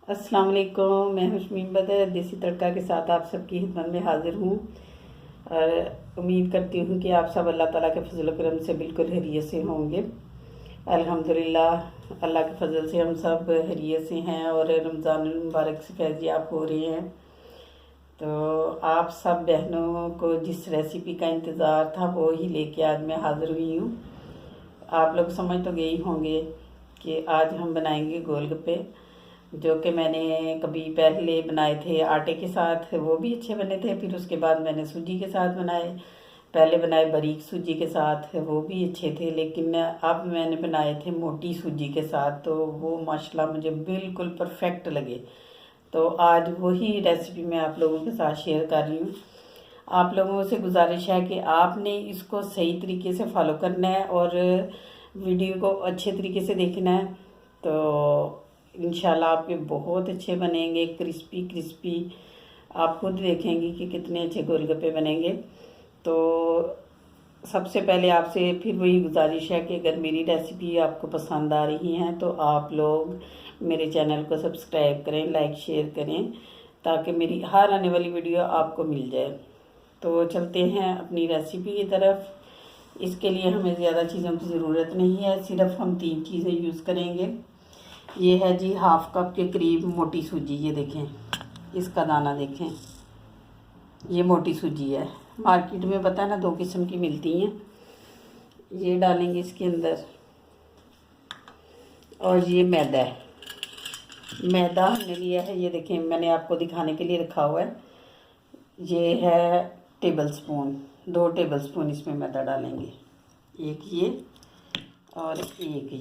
अस्सलाम वालेकुम। मैं हूं शमीम बदर, देसी तड़का के साथ आप सबकी खिदमत में हाजिर हूं और उम्मीद करती हूं कि आप सब अल्लाह ताला के फजल करम से बिल्कुल खैरियत से होंगे। अल्हम्दुलिल्लाह, अल्लाह के फजल से हम सब खैरियत से हैं और रमज़ान मुबारक से फैज़याब हो रहे हैं। तो आप सब बहनों को जिस रेसिपी का इंतज़ार था वो ही लेके आज मैं हाज़िर हुई हूँ। आप लोग समझ तो गए ही होंगे कि आज हम बनाएंगे गोलगप्पे, जो कि मैंने कभी पहले बनाए थे आटे के साथ, वो भी अच्छे बने थे। फिर उसके बाद मैंने सूजी के साथ बनाए, पहले बनाए बारीक सूजी के साथ, वो भी अच्छे थे। लेकिन अब मैंने बनाए थे मोटी सूजी के साथ, तो वो माशाल्लाह मुझे बिल्कुल परफेक्ट लगे। तो आज वही रेसिपी मैं आप लोगों के साथ शेयर कर रही हूँ। आप लोगों से गुजारिश है कि आपने इसको सही तरीके से फॉलो करना है और वीडियो को अच्छे तरीके से देखना है। तो इंशाल्लाह आपके बहुत अच्छे बनेंगे, क्रिस्पी क्रिस्पी। आप खुद देखेंगे कि कितने अच्छे गोलगप्पे बनेंगे। तो सबसे पहले आपसे फिर वही गुजारिश है कि अगर मेरी रेसिपी आपको पसंद आ रही हैं तो आप लोग मेरे चैनल को सब्सक्राइब करें, लाइक शेयर करें, ताकि मेरी हर आने वाली वीडियो आपको मिल जाए। तो चलते हैं अपनी रेसिपी की तरफ। इसके लिए हमें ज़्यादा चीज़ों की ज़रूरत नहीं है, सिर्फ हम 3 चीज़ें यूज़ करेंगे। ये है जी हाफ कप के करीब मोटी सूजी, ये देखें, इसका दाना देखें, ये मोटी सूजी है। मार्केट में पता है ना 2 किस्म की मिलती हैं। ये डालेंगे इसके अंदर। और ये मैदा है, मैदा हमने लिया है, ये देखें, मैंने आपको दिखाने के लिए रखा हुआ है। ये है टेबल स्पून, 2 टेबल स्पून इसमें मैदा डालेंगे, एक ये और एक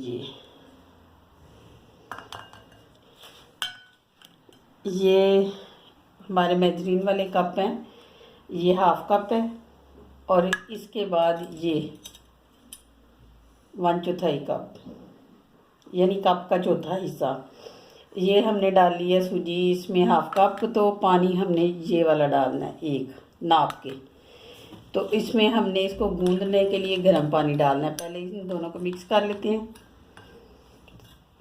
ये हमारे मेजरीन वाले कप हैं, ये हाफ कप है। और इसके बाद ये 1/4 कप, यानी कप का चौथा हिस्सा, ये हमने डाल लिया सूजी इसमें हाफ कप। तो पानी हमने ये वाला डालना है, एक नाप के। तो इसमें हमने इसको गूंदने के लिए गर्म पानी डालना है। पहले इन दोनों को मिक्स कर लेते हैं,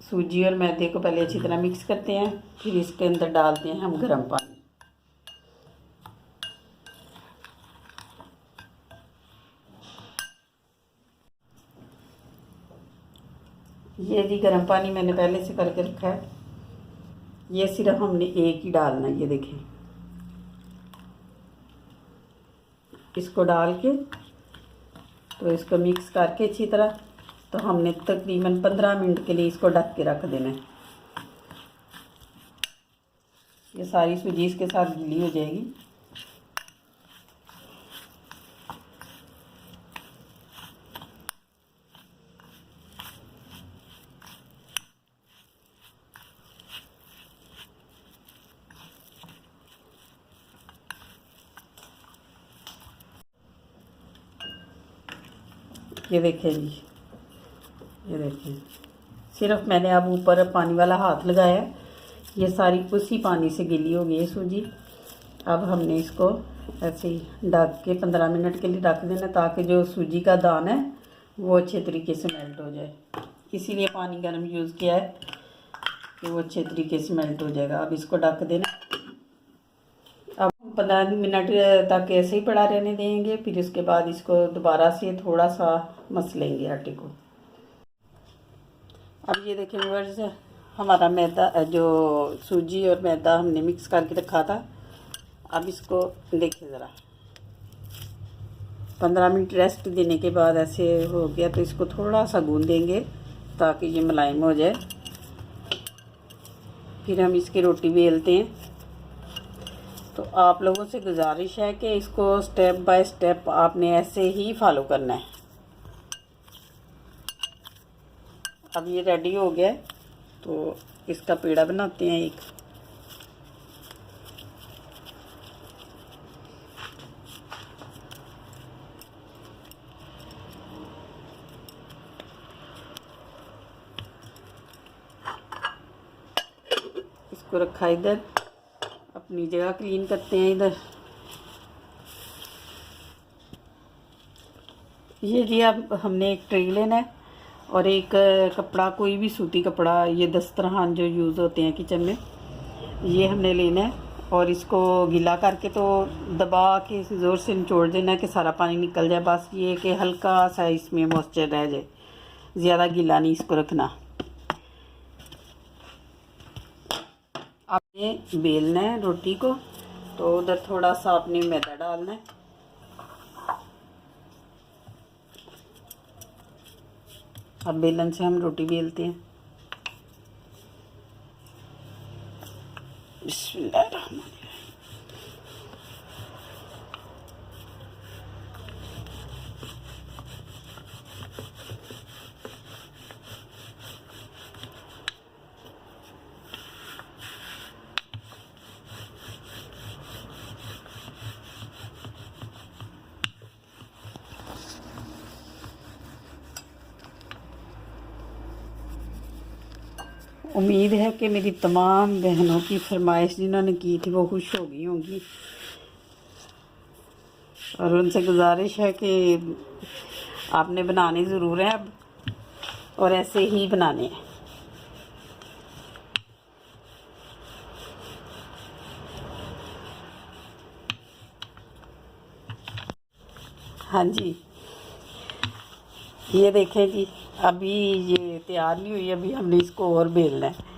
सूजी और मैदे को पहले अच्छी तरह मिक्स करते हैं, फिर इसके अंदर डालते हैं हम गर्म पानी। ये जी गर्म पानी मैंने पहले से करके रखा है, ये सिर्फ हमने एक ही डालना है। ये देखें, इसको डाल के तो इसको मिक्स करके अच्छी तरह, तो हमने तकरीबन 15 मिनट के लिए इसको ढक के रख देना है। ये सारी सूजी इसके साथ गीली हो जाएगी। ये देखें जी, ये देखें, सिर्फ मैंने अब ऊपर पानी वाला हाथ लगाया है, ये सारी उसी पानी से गीली हो गई है सूजी। अब हमने इसको ऐसे ही ढक के 15 मिनट के लिए रख देना, ताकि जो सूजी का दाना है वो अच्छे तरीके से मेल्ट हो जाए। इसीलिए पानी गर्म यूज़ किया है कि वो अच्छे तरीके से मेल्ट हो जाएगा। अब इसको ढक देना। अब 15 मिनट तक ऐसे ही पड़ा रहने देंगे, फिर उसके बाद इसको दोबारा से थोड़ा सा मस लेंगे आटे को। अब ये देखें व्यूअर्स, हमारा मैदा जो सूजी और मैदा हमने मिक्स करके रखा था, अब इसको देखिए ज़रा, 15 मिनट रेस्ट देने के बाद ऐसे हो गया। तो इसको थोड़ा सा गूंदेंगे ताकि ये मुलायम हो जाए। फिर हम इसकी रोटी बेलते हैं। तो आप लोगों से गुजारिश है कि इसको स्टेप बाय स्टेप आपने ऐसे ही फॉलो करना है। अब ये रेडी हो गया, तो इसका पेड़ा बनाते हैं एक। इसको रखा इधर, अपनी जगह क्लीन करते हैं इधर। ये जी अब हमने एक ट्रे लेना है और एक कपड़ा, कोई भी सूती कपड़ा, ये दस्तरखान जो यूज़ होते हैं किचन में, ये हमने लेना है और इसको गीला करके तो दबा के ज़ोर से निचोड़ देना है कि सारा पानी निकल जाए। बस ये कि हल्का सा इसमें मॉइस्चर रह जाए, ज़्यादा गीला नहीं इसको रखना। आपने बेलना है रोटी को, तो उधर थोड़ा सा आपने मैदा डालना है। अब बेलन से हम रोटी बेलते हैं। बिस्मिल्लाहिर्रहमानिर्रहीम। उम्मीद है कि मेरी तमाम बहनों की फरमाइश जिन्होंने की थी वो खुश हो गई होंगी, और उनसे गुजारिश है कि आपने बनाने ज़रूर है अब, और ऐसे ही बनाने हैं। हाँ जी, ये देखें जी, अभी ये तैयार नहीं हुई, अभी हमने इसको और बेलना है।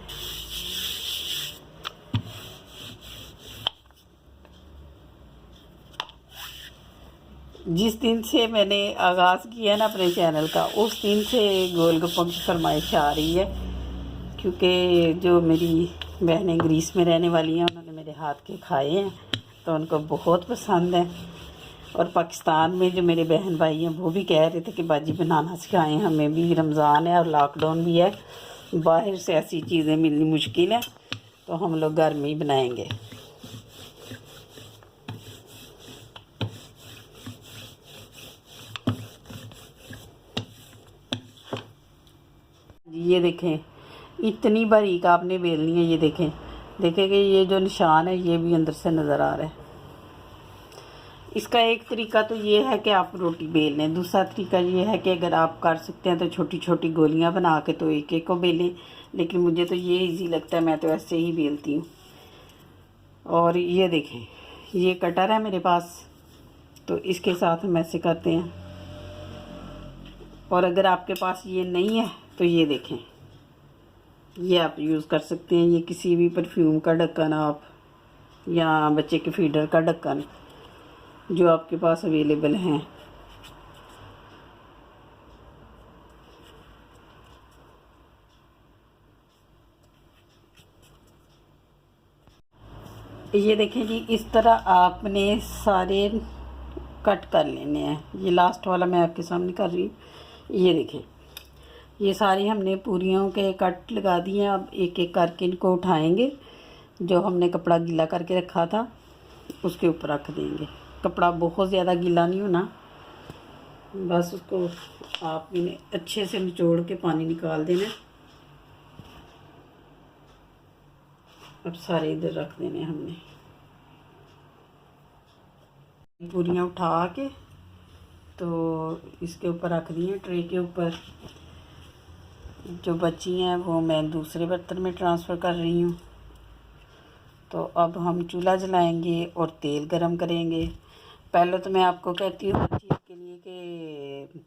जिस दिन से मैंने आगाज़ किया ना अपने चैनल का, उस दिन से गोलगप्पों की फरमाइश आ रही है, क्योंकि जो मेरी बहनें ग्रीस में रहने वाली हैं उन्होंने मेरे हाथ के खाए हैं तो उनको बहुत पसंद है। और पाकिस्तान में जो मेरे बहन भाई हैं वो भी कह रहे थे कि बाजी बनाना सिखाएं हमें भी, रमज़ान है और लॉकडाउन भी है, बाहर से ऐसी चीज़ें मिलनी मुश्किल है, तो हम लोग घर में ही बनाएंगे। ये देखें, इतनी बारीक आपने बेलनी है। ये देखें कि ये जो निशान है ये भी अंदर से नज़र आ रहा है। इसका एक तरीका तो ये है कि आप रोटी बेल लें, दूसरा तरीका ये है कि अगर आप कर सकते हैं तो छोटी छोटी गोलियां बना के तो एक एक को बेलें, लेकिन मुझे तो ये इजी लगता है, मैं तो ऐसे ही बेलती हूँ। और ये देखें, ये कटर है मेरे पास, तो इसके साथ हम ऐसे करते हैं। और अगर आपके पास ये नहीं है तो ये देखें, ये आप यूज़ कर सकते हैं। ये किसी भी परफ्यूम का ढक्कन आप, या बच्चे के फीडर का ढक्कन, जो आपके पास अवेलेबल हैं। ये देखें जी, इस तरह आपने सारे कट कर लेने हैं। ये लास्ट वाला मैं आपके सामने कर रही हूँ। ये देखें, ये सारी हमने पूरियों के कट लगा दिए हैं। अब एक एक करके इनको उठाएंगे, जो हमने कपड़ा गीला करके रखा था उसके ऊपर रख देंगे। कपड़ा बहुत ज़्यादा गीला नहीं होना, बस उसको आप इन्हें अच्छे से निचोड़ के पानी निकाल देना। अब सारे इधर रख देने हमने। पूरियाँ उठा के तो इसके ऊपर रख दी हैं, ट्रे के ऊपर। जो बची हैं वो मैं दूसरे बर्तन में ट्रांसफ़र कर रही हूँ। तो अब हम चूल्हा जलाएंगे और तेल गरम करेंगे। पहले तो मैं आपको कहती हूँ हर चीज़ के लिए कि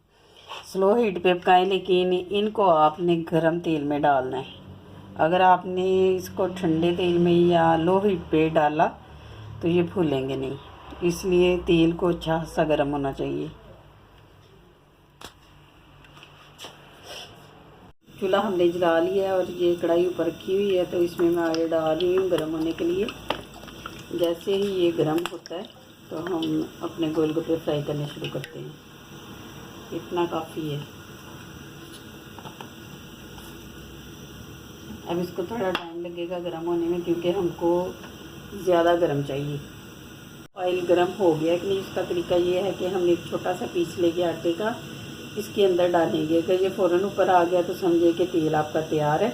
स्लो हीट पे पकाएं, लेकिन इनको आपने गरम तेल में डालना है। अगर आपने इसको ठंडे तेल में या लो हीट पे डाला तो ये फूलेंगे नहीं, इसलिए तेल को अच्छा सा गर्म होना चाहिए। चूल्हा हमने जला लिया है और ये कढ़ाई ऊपर रखी हुई है, तो इसमें मैं ऑयल डाल रही हूँ गर्म होने के लिए। जैसे ही ये गर्म होता है तो हम अपने गोलगप्पे फ्राई करने शुरू करते हैं। इतना काफ़ी है। अब इसको थोड़ा टाइम लगेगा गर्म होने में, क्योंकि हमको ज़्यादा गर्म चाहिए। ऑयल गर्म हो गया कि नहीं, इसका तरीका ये है कि हमने एक छोटा सा पीस लेके आटे का इसके अंदर डालेंगे। अगर ये फ़ौरन ऊपर आ गया तो समझिए कि तेल आपका तैयार है।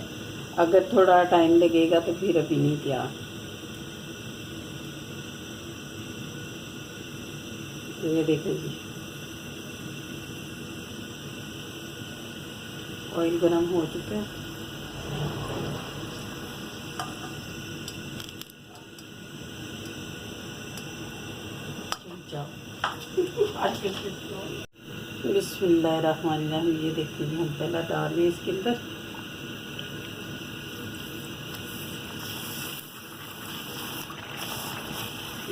अगर थोड़ा टाइम लगेगा तो फिर अभी नहीं तैयार। ये देखें जी, ऑयल गर्म हो चुका है। बिस्मिल्लाहिर्रहमानिर्रहीम। ये देखिए हम पहला डाल लें इसके अंदर।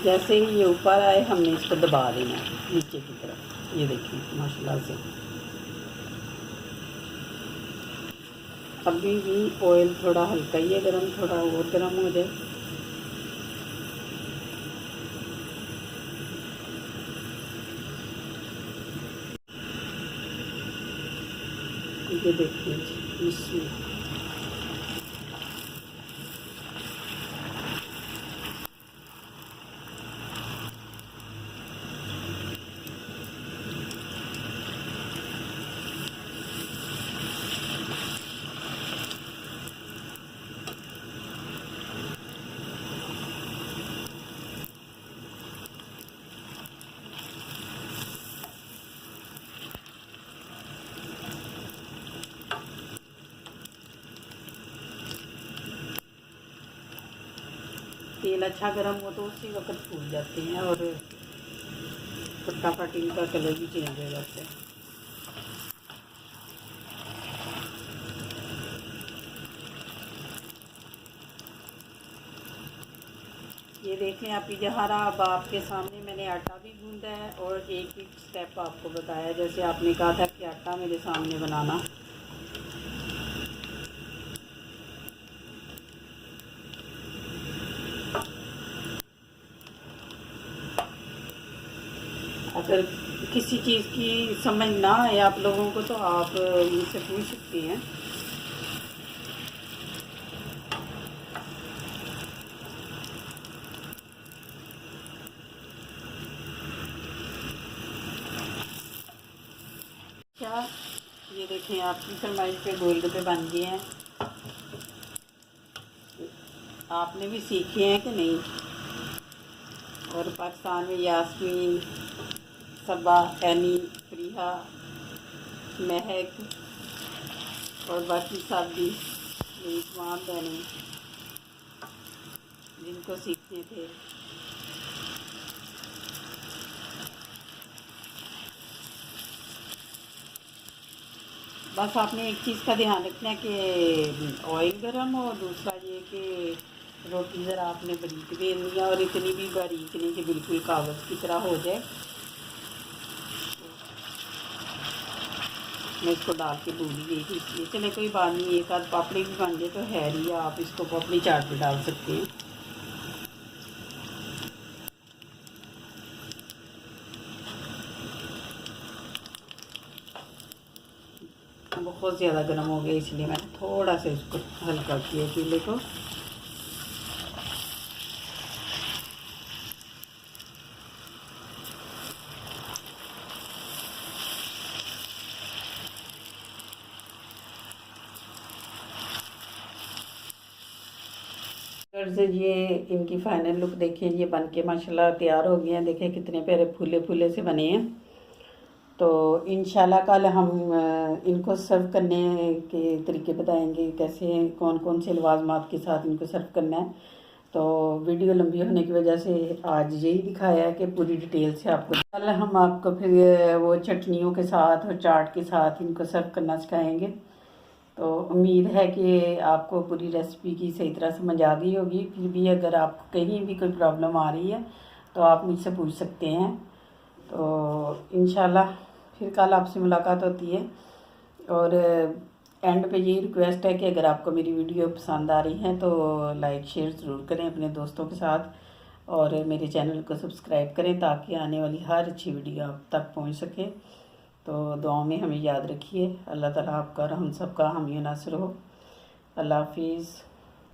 जैसे ही ये ऊपर आए हमने इसको दबा देना है नीचे की तरफ। ये देखिए माशाल्लाह से। अभी भी ऑयल थोड़ा हल्का ही है गर्म, थोड़ा और गर्म हो जाए। ये देखिए इसमें तेल अच्छा गर्म हो तो उसी वक्त फूल जाते हैं और फटाफट इनका कलर भी चेंज हो जाता है। ये देखें आप जहरा, अब आपके सामने मैंने आटा भी गूंदा है और एक एक स्टेप आपको बताया, जैसे आपने कहा था कि आटा मेरे सामने बनाना। अगर किसी चीज़ की समझ ना आए आप लोगों को तो आप मुझसे पूछ सकते हैं। क्या ये देखें आपकी फरमाइश पे गोलगप्पे बन गए हैं। आपने भी सीखे हैं कि नहीं? और पाकिस्तान में यास्मीन, सबा, एनी, प्रिया, महक और बाकी सब भी मेरी तमाम बहनें जिनको सीखने थे। बस आपने एक चीज़ का ध्यान रखना है कि ऑयल गर्म हो, और दूसरा ये कि रोटी ज़रा आपने बारीक बेलनी है और इतनी भी बारीक नहीं कि बिल्कुल कागज़ की तरह हो जाए। मैं इसको डाल के भूल गई थी, इसलिए चले कोई बात नहीं, एक आध पापड़ी भी बन जाए तो है ही, आप इसको पापड़ी चाट पे डाल सकते हैं। बहुत ज़्यादा गर्म हो गया इसलिए मैंने थोड़ा सा इसको हल्का किया चूल्हे को। से ये इनकी फाइनल लुक देखें, ये बन के माशाल्लाह तैयार हो गए हैं। देखें कितने प्यारे फूले फूले से बने हैं। तो इंशाल्लाह कल हम इनको सर्व करने के तरीके बताएंगे, कैसे कौन कौन से लवाजमात के साथ इनको सर्व करना है। तो वीडियो लंबी होने की वजह से आज यही दिखाया है कि पूरी डिटेल से आपको। कल हम आपको फिर वो चटनियों के साथ और चाट के साथ इनको सर्व करना सिखाएंगे। तो उम्मीद है कि आपको पूरी रेसिपी की सही तरह समझ आ गई होगी। फिर भी अगर आपको कहीं भी कोई प्रॉब्लम आ रही है तो आप मुझसे पूछ सकते हैं। तो इंशाल्लाह फिर कल आपसे मुलाकात होती है। और एंड पे यही रिक्वेस्ट है कि अगर आपको मेरी वीडियो पसंद आ रही है तो लाइक शेयर ज़रूर करें अपने दोस्तों के साथ, और मेरे चैनल को सब्सक्राइब करें ताकि आने वाली हर अच्छी वीडियो आप तक पहुंच सके। तो दुआ में हमें याद रखिए। अल्लाह ताला आपका और हम सबका हामी नासर हो। अल्लाह हाफिज़।